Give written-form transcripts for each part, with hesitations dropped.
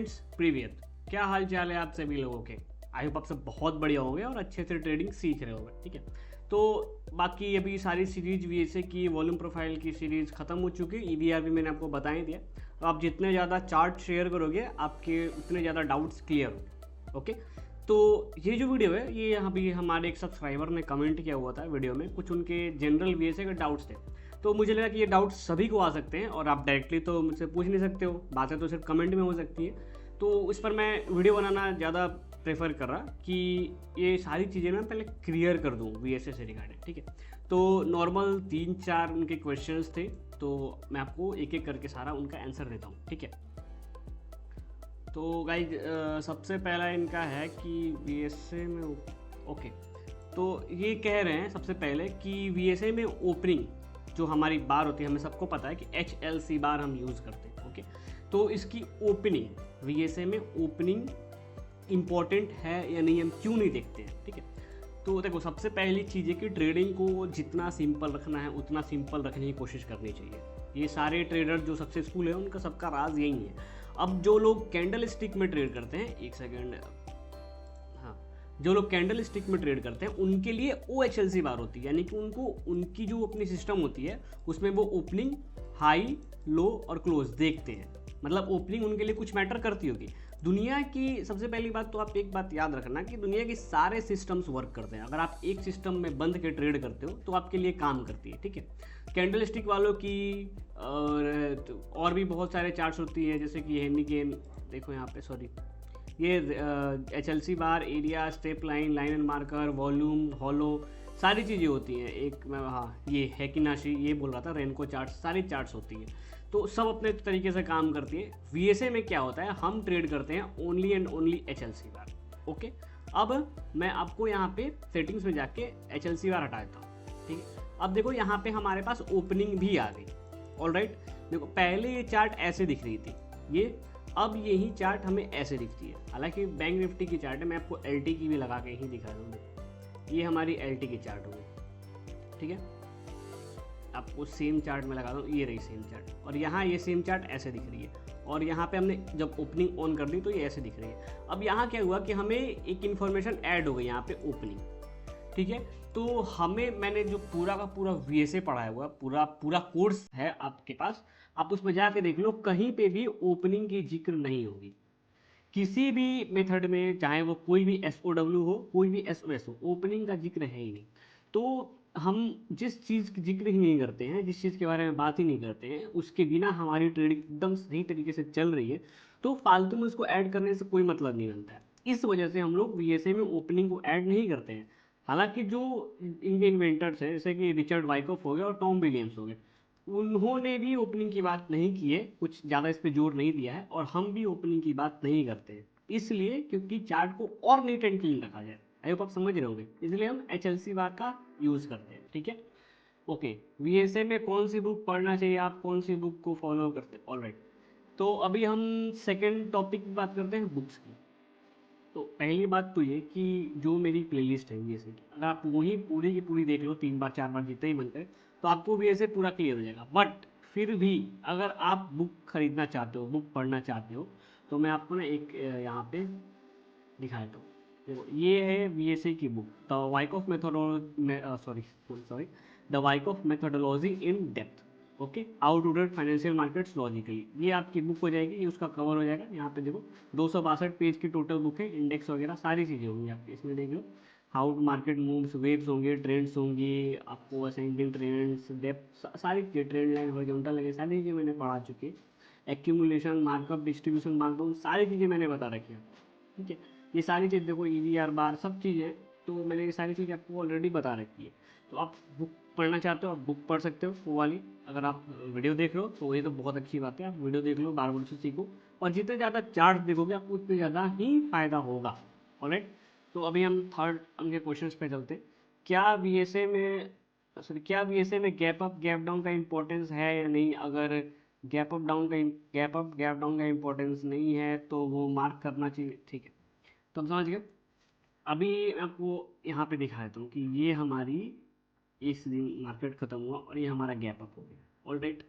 Friends, प्रीवियत क्या हाल चाल है आप सभी लोगों के। आई होप आप सब बहुत बढ़िया होंगे और अच्छे से ट्रेडिंग सीख रहे होंगे। ठीक है, तो बाकी अभी सारी सीरीज वीएसए की वॉल्यूम प्रोफाइल की सीरीज खत्म हो चुकी है। ईवीआर भी मैंने आपको बता ही दिया। तो आप जितने ज़्यादा चार्ट शेयर करोगे आपके उतने ज़्यादा डाउट्स क्लियर हो। ओके, तो ये जो वीडियो है ये अभी हमारे एक सब्सक्राइबर ने कमेंट किया हुआ था वीडियो में, कुछ उनके जनरल वीएसए के डाउट्स थे। तो मुझे लगा कि ये डाउट्स सभी को आ सकते हैं और आप डायरेक्टली तो मुझसे पूछ नहीं सकते हो, बातें तो सिर्फ कमेंट में हो सकती है। तो इस पर मैं वीडियो बनाना ज़्यादा प्रेफर कर रहा कि ये सारी चीज़ें मैं पहले क्लियर कर दूँ वीएसए से रिगार्डिंग। ठीक है, तो नॉर्मल 3-4 उनके क्वेश्चंस थे, तो मैं आपको एक एक करके सारा उनका आंसर देता हूँ। ठीक है, तो गाइज सबसे पहला इनका है कि वीएसए में ओके, तो ये कह रहे हैं सबसे पहले कि वीएसए में ओपनिंग जो हमारी बार होती है, हमें सबको पता है कि HLC बार हम यूज़ करते हैं। ओके, तो इसकी ओपनिंग वीएसए में ओपनिंग इम्पॉर्टेंट है या नहीं, हम क्यों नहीं देखते हैं। ठीक है, तो देखो सबसे पहली चीज़ है कि ट्रेडिंग को जितना सिंपल रखना है उतना सिंपल रखने की कोशिश करनी चाहिए। ये सारे ट्रेडर जो सक्सेसफुल है उनका सबका राज यही है। अब जो लोग कैंडल स्टिक में ट्रेड करते हैं, एक सेकेंड, हाँ, जो लोग कैंडल स्टिक में ट्रेड करते हैं उनके लिए OHLC बार होती है, यानी कि उनको उनकी जो अपनी सिस्टम होती है उसमें वो ओपनिंग, हाई, लो और क्लोज देखते हैं। मतलब ओपनिंग उनके लिए कुछ मैटर करती होगी। दुनिया की सबसे पहली बात तो आप एक बात याद रखना कि दुनिया के सारे सिस्टम्स वर्क करते हैं। अगर आप एक सिस्टम में बंद के ट्रेड करते हो तो आपके लिए काम करती है। ठीक है, कैंडल स्टिक वालों की और भी बहुत सारे चार्ट्स होती है, जैसे कि हेनिकेन, देखो यहाँ पे, सॉरी, ये HLC bar, area, step line, line and marker, volume, hollow, सारी चीज़ें होती हैं। एक मैं, हाँ, ये हैकिनाशी, ये बोल रहा था, रेनको चार्ट्स, सारी चार्ट्स होती हैं। तो सब अपने तरीके से काम करती है। वीएसए में क्या होता है, हम ट्रेड करते हैं only and only HLC bar. Okay, अब मैं आपको यहाँ पे सेटिंग्स में जाके HLC बार हटा देता हूँ। ठीक है, अब देखो यहाँ पे हमारे पास ओपनिंग भी आ गई। ऑलराइट, देखो पहले ये चार्ट ऐसे दिख रही थी, ये अब यही चार्ट हमें ऐसे दिखती है। हालांकि बैंक निफ्टी की चार्ट है, मैं आपको LT की भी लगा के ही दिखा दूँगा। ये हमारी LT की चार्ट होगी। ठीक है, आपको सेम चार्ट में लगा दूँ, ये रही सेम चार्ट, और यहाँ ये सेम चार्ट ऐसे दिख रही है, और यहाँ पे हमने जब ओपनिंग ऑन कर दी तो ये ऐसे दिख रही है। अब यहाँ क्या हुआ कि हमें एक इन्फॉर्मेशन ऐड हो गई यहाँ पे, ओपनिंग। ठीक है, तो हमें, मैंने जो पूरा का पूरा वीएसए पढ़ाया हुआ, पूरा कोर्स है आपके पास, आप उसमें जाके देख लो, कहीं पे भी ओपनिंग की जिक्र नहीं होगी किसी भी मेथड में, चाहे वो कोई भी SOW हो, कोई भी SOS हो, ओपनिंग का जिक्र है ही नहीं। तो हम जिस चीज़ की जिक्र ही नहीं करते हैं, जिस चीज़ के बारे में बात ही नहीं करते हैं, उसके बिना हमारी ट्रेडिंग एकदम सही तरीके से चल रही है, तो फालतू में उसको ऐड करने से कोई मतलब नहीं बनता है। इस वजह से हम लोग वीएसए में ओपनिंग को ऐड नहीं करते हैं। हालांकि जो इनके इन्वेंटर्स हैं, जैसे कि रिचर्ड वाइकॉफ हो गए और टॉम विलियम्स हो गए, उन्होंने भी ओपनिंग की बात नहीं की है, कुछ ज़्यादा इस पे जोर नहीं दिया है, और हम भी ओपनिंग की बात नहीं करते हैं, इसलिए क्योंकि चार्ट को और नीट एंड क्लीन रखा जाए। आई होप आप समझ रहे होंगे, इसलिए हम HLC बार का यूज़ करते हैं। ठीक है, ओके, वीएसए में कौन सी बुक पढ़ना चाहिए, आप कौन सी बुक को फॉलो करते हैं। ऑलराइट, तो अभी हम सेकेंड टॉपिक की बात करते हैं, बुक्स की। तो पहली बात तो ये कि जो मेरी प्लेलिस्ट है वीएसए की, अगर आप वही पूरी की पूरी देख लो 3 बार 4 बार जितने ही मन करे, तो आपको वीएसए पूरा क्लियर हो जाएगा। बट फिर भी अगर आप बुक खरीदना चाहते हो, बुक पढ़ना चाहते हो, तो मैं आपको ना एक यहाँ पे दिखाया तो देखो, ये है वीएसए की book, the Wyckoff methodology, sorry the Wyckoff methodology in depth. Okay, how to trade financial markets logically, ये आपकी बुक हो जाएगी, ये उसका कवर हो जाएगा। यहाँ पे देखो 262 पेज की टोटल बुक है, इंडेक्स वगैरह सारी चीज़ें होंगी आपकी इसमें, देख लो। हाउ मार्केट मूव्स, वेव्स होंगे, ट्रेंड्स होंगी, आपको असेंडिंग ट्रेंड्स, डेप्थ, सारी चीज़ें, ट्रेंड लाइन, हॉरिजॉन्टल लगे, सारी चीज़ें मैंने पढ़ा चुकी है। एक्यूमुलेशन, मार्कअप, डिस्ट्रीब्यूशन, मार्कडाउन, सारी चीज़ें मैंने बता रखी है। ठीक है, ये सारी चीज़ देखो, EVR बार, सब चीज़ें, तो मैंने ये सारी चीज़ें आपको ऑलरेडी बता रखी है। तो आप बुक पढ़ना चाहते हो, आप बुक पढ़ सकते हो वो वाली। अगर आप वीडियो देख रहे हो तो ये तो बहुत अच्छी बात है, आप वीडियो देख लो, बार बार से सीखो, और जितने ज़्यादा चार्ट देखोगे आपको उतने ज़्यादा ही फायदा होगा। ऑलराइट, तो अभी हम थर्ड उनके क्वेश्चंस पे चलते हैं। क्या वीएसए में, सॉरी, क्या वीएसए में गैप अप गैप डाउन का इंपॉर्टेंस है या नहीं। अगर गैप अप गैप डाउन का इंपॉर्टेंस नहीं है तो वो मार्क करना चाहिए। ठीक है, तो हम समझ गए। अभी मैं आपको यहाँ पे दिखा देता हूँ कि ये हमारी इस दिन मार्केट खत्म हुआ और ये हमारा गैप अप हो गया। ऑलराइट,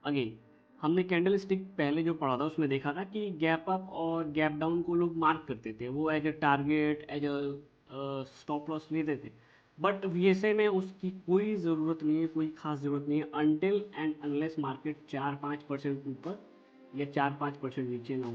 अगेन हमने कैंडल स्टिक पहले जो पढ़ा था उसमें देखा था कि गैप अप और गैप डाउन को लोग मार्क करते थे, वो as a target, as a stop loss लेते थे। बट वीएसए में उसकी कोई ज़रूरत नहीं है, कोई ख़ास ज़रूरत नहीं है, अनटिल एंड अनलेस मार्केट 4-5% ऊपर या 4-5% नीचे ना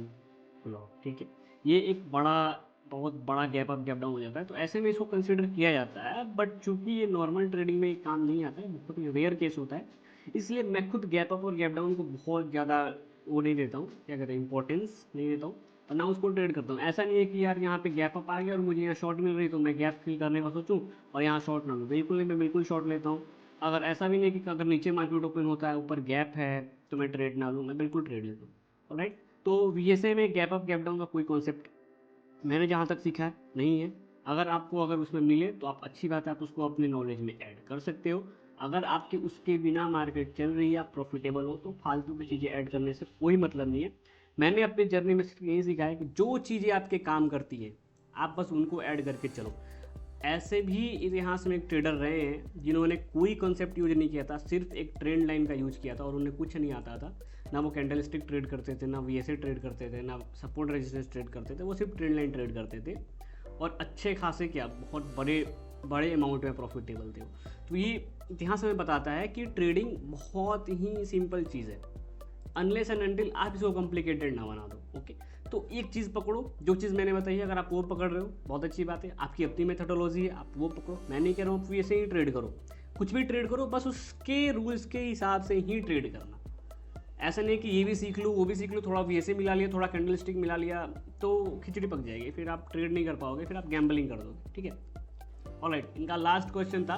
हो, ठीक है। ये एक बड़ा, बहुत बड़ा गैप अप गैप डाउन हो जाता है, तो ऐसे में इसको कंसिडर किया जाता है। बट चूंकि ये नॉर्मल ट्रेडिंग में काम नहीं आता है, बहुत ही रेयर केस होता है, इसलिए मैं खुद गैप अप और गैप डाउन को बहुत ज़्यादा वो नहीं देता हूँ, क्या कहते हैं, इंपॉर्टेंस नहीं देता हूँ, और ना उसको ट्रेड करता हूँ। ऐसा नहीं है कि यार यहाँ पे गैप अप आ गया और मुझे यहाँ शॉर्ट मिल रही तो मैं गैप फिल करने का सोचूं और यहाँ शॉर्ट ना लूँ, बिल्कुल नहीं, मैं बिल्कुल शॉर्ट लेता हूँ। अगर ऐसा भी नहीं कि अगर नीचे मार्केट ओपन होता है, ऊपर गैप है, तो मैं ट्रेड ना लूँ, मैं बिल्कुल ट्रेड लेता हूँ, राइट। तो वीएसए में गैप अप गैप डाउन का कोई कॉन्सेप्ट मैंने जहाँ तक सीखा है नहीं है। अगर आपको अगर उसमें मिले तो आप, अच्छी बात है, आप उसको अपने नॉलेज में ऐड कर सकते हो। अगर आपके उसके बिना मार्केट चल रही है, आप प्रॉफिटेबल हो, तो फालतू की चीज़ें ऐड करने से कोई मतलब नहीं है। मैंने अपनी जर्नी में सिर्फ यही सीखा है कि जो चीज़ें आपके काम करती हैं, आप बस उनको ऐड करके चलो। ऐसे भी इतिहास में एक ट्रेडर रहे हैं जिन्होंने कोई कॉन्सेप्ट यूज नहीं किया था, सिर्फ एक ट्रेंड लाइन का यूज किया था और उन्हें कुछ नहीं आता था। ना वो कैंडल स्टिक ट्रेड करते थे, ना वीएसए ट्रेड करते थे, ना सपोर्ट रेजिस्टेंस ट्रेड करते थे, वो सिर्फ ट्रेंड लाइन ट्रेड करते थे और अच्छे खासे, क्या, बहुत बड़े बड़े अमाउंट में प्रॉफिटेबल थे। तो ये इतिहास हमें बताता है कि ट्रेडिंग बहुत ही सिंपल चीज़ है, अनलेस एंड अनटिल आप इसको कॉम्प्लिकेटेड ना बना दो, ओके। तो एक चीज़ पकड़ो, जो चीज़ मैंने बताई है, अगर आप वो पकड़ रहे हो बहुत अच्छी बात है, आपकी अपनी मेथोडोलॉजी है, आप वो पकड़ो। मैं नहीं कह रहा हूँ आप वैसे ही ट्रेड करो, कुछ भी ट्रेड करो, बस उसके रूल्स के हिसाब से ही ट्रेड करना। ऐसा नहीं कि ये भी सीख लूँ वो भी सीख लूँ, थोड़ा वैसे मिला लिया, थोड़ा कैंडल स्टिक मिला लिया, तो खिचड़ी पक जाएगी, फिर आप ट्रेड नहीं कर पाओगे, फिर आप गैम्बलिंग कर दोगे, ठीक है। ऑलराइट, इनका लास्ट क्वेश्चन था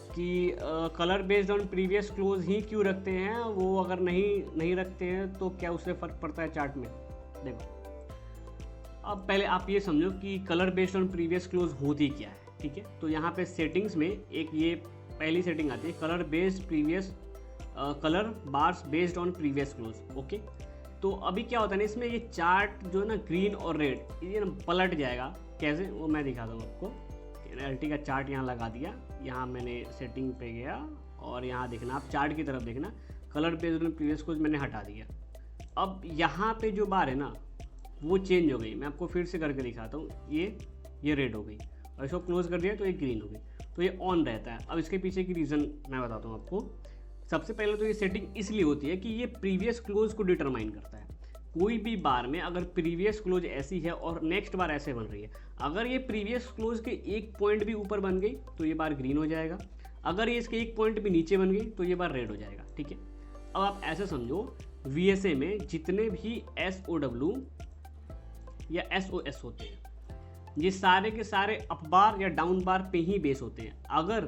कि colour based on previous close ही क्यों रखते हैं, वो अगर नहीं रखते हैं तो क्या उससे फ़र्क पड़ता है चार्ट में। देखो, अब पहले आप ये समझो कि colour based on previous close होती क्या है, ठीक है। तो यहाँ पे सेटिंग्स में एक ये पहली सेटिंग आती है, colour based previous, colour bars based on previous close, okay. तो अभी क्या होता है ना, इसमें ये चार्ट जो है ना, ग्रीन और रेड, ये ना पलट जाएगा, कैसे वो मैं दिखाता हूँ आपको। एनएलटी का चार्ट यहाँ लगा दिया, यहाँ मैंने सेटिंग पे गया और यहाँ देखना, आप चार्ट की तरफ देखना, colour based on previous close मैंने हटा दिया। अब यहाँ पे जो बार है ना, वो चेंज हो गई, मैं आपको फिर से करके दिखाता हूँ। ये रेड हो गई और इसको क्लोज कर दिया तो ये ग्रीन हो गई, तो ये ऑन रहता है। अब इसके पीछे की रीज़न मैं बताता हूँ आपको। सबसे पहले तो ये सेटिंग इसलिए होती है कि ये प्रीवियस क्लोज को डिटरमाइन करता है। कोई भी बार में अगर प्रीवियस क्लोज ऐसी है और नेक्स्ट बार ऐसे बन रही है, अगर ये प्रीवियस क्लोज के एक पॉइंट भी ऊपर बन गई तो ये बार ग्रीन हो जाएगा, अगर ये इसके एक पॉइंट भी नीचे बन गई तो ये बार रेड हो जाएगा, ठीक है। अब आप ऐसे समझो, वीएसए में जितने भी SOW या SOS होते हैं, ये सारे के सारे अप बार या डाउन बार पे ही बेस होते हैं। अगर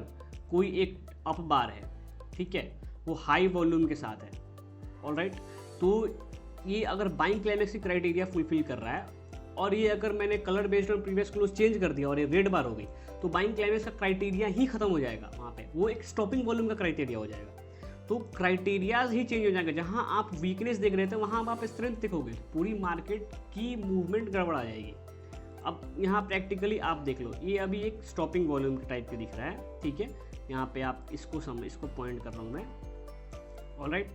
कोई एक अप बार है, ठीक है, वो हाई वॉल्यूम के साथ है, ऑलराइट, तो ये अगर बाइंग क्लाइमेक्स की क्राइटेरिया फुलफिल कर रहा है, और ये अगर मैंने colour based on previous close change कर दिया और ये रेड बार हो गई, तो बाइंग क्लाइमेक्स का क्राइटेरिया ही खत्म हो जाएगा, वहाँ पे वो एक स्टॉपिंग वॉल्यूम का क्राइटेरिया हो जाएगा। तो क्राइटेरियाज ही चेंज हो जाएंगे, जहाँ आप वीकनेस देख रहे थे वहाँ आप स्ट्रेंथ देखोगे, पूरी मार्केट की मूवमेंट गड़बड़ा जाएगी। अब यहाँ प्रैक्टिकली आप देख लो, ये अभी एक स्टॉपिंग वॉल्यूम के टाइप के दिख रहा है, ठीक है। यहाँ पे आप इसको पॉइंट कर रहा हूँ मैं, ऑलराइट,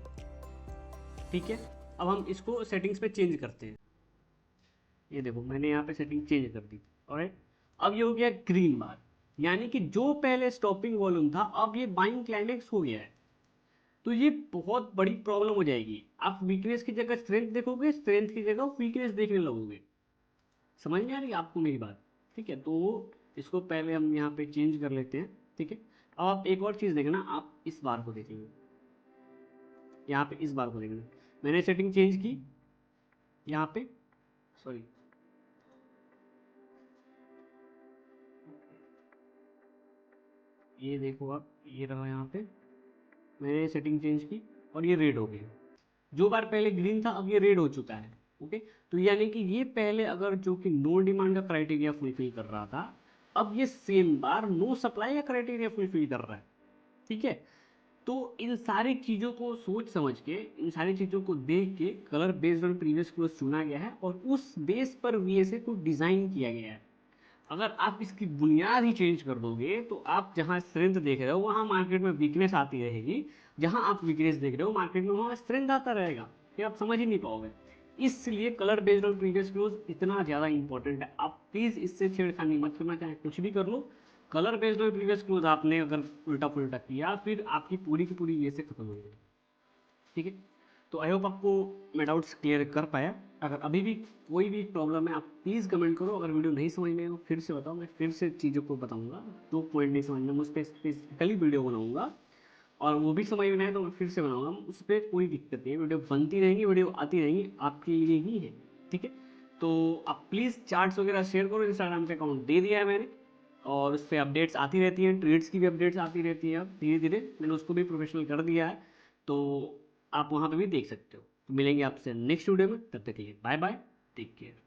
ठीक है। अब हम इसको सेटिंग्स पे चेंज करते हैं, ये देखो मैंने यहाँ पे सेटिंग चेंज कर दी, ऑलराइट। अब ये हो गया ग्रीन बार, यानी कि जो पहले स्टॉपिंग वॉल्यूम था अब ये बाइंग क्लाइमेक्स हो गया है। तो ये बहुत बड़ी प्रॉब्लम हो जाएगी, आप वीकनेस की जगह स्ट्रेंथ देखोगे, स्ट्रेंथ की जगह वीकनेस देखने लगोगे। समझ में आ रही है आपको मेरी बात, ठीक है। तो इसको पहले हम यहाँ पे चेंज कर लेते हैं, ठीक है। अब आप एक और चीज़ देखना, आप इस बार को देखेंगे, यहाँ पे इस बार को देखना, मैंने सेटिंग चेंज की यहाँ पे, सॉरी, ये देखो आप, ये रहा यहाँ पे, मैंने सेटिंग चेंज की और ये रेड हो गई। जो बार पहले ग्रीन था अब ये रेड हो चुका है, ओके। तो यानी कि ये पहले अगर जो कि नो डिमांड का क्राइटेरिया फुलफिल कर रहा था, अब ये सेम बार नो सप्लाई का क्राइटेरिया फुलफिल कर रहा है, ठीक है। तो इन सारी चीज़ों को सोच समझ के, इन सारी चीज़ों को देख के colour based on previous close चुना गया है और उस बेस पर वीएसए को डिज़ाइन किया गया है। अगर आप इसकी बुनियाद ही चेंज कर दोगे तो आप जहाँ स्ट्रेंथ देख रहे हो वहाँ मार्केट में वीकनेस आती रहेगी, जहाँ आप वीकनेस देख रहे हो मार्केट में वहाँ स्ट्रेंथ आता रहेगा। ये आप समझ ही नहीं पाओगे। इसलिए कलर बेस्ड और प्रीवियस क्लोज इतना ज़्यादा इंपॉर्टेंट है। आप प्लीज़ इससे छेड़खानी मत करना, चाहे कुछ भी कर लो। कलर बेस्ड और प्रीवियस क्लोज आपने अगर उल्टा पुल्टा किया फिर आपकी पूरी की पूरी ये से खत्म हो जाएगी। ठीक है, तो आई होप आपको मैं डाउट्स क्लियर कर पाया। अगर अभी भी कोई भी प्रॉब्लम है आप प्लीज़ कमेंट करो। अगर वीडियो नहीं समझ में हो फिर से बताओ, मैं फिर से चीज़ों को बताऊंगा। जो पॉइंट नहीं समझ में मैं उस पर स्पेसिफिकली वीडियो बनाऊंगा, और वो भी समझ में आए तो मैं फिर से बनाऊंगा। उस पर कोई दिक्कत नहीं है, वीडियो बनती रहेंगी, वीडियो आती रहेंगी, आपके लिए ही है। ठीक है, तो आप प्लीज़ चार्ट्स वगैरह शेयर करो। इंस्टाग्राम पे अकाउंट दे दिया है मैंने, और उस पर अपडेट्स आती रहती हैं, ट्रेड्स की भी अपडेट्स आती रहती है। अब धीरे धीरे मैंने उसको भी प्रोफेशनल कर दिया है, तो आप वहाँ पे भी देख सकते हो। तो मिलेंगे आपसे नेक्स्ट वीडियो में, तब तक के लिए बाय बाय, टेक केयर।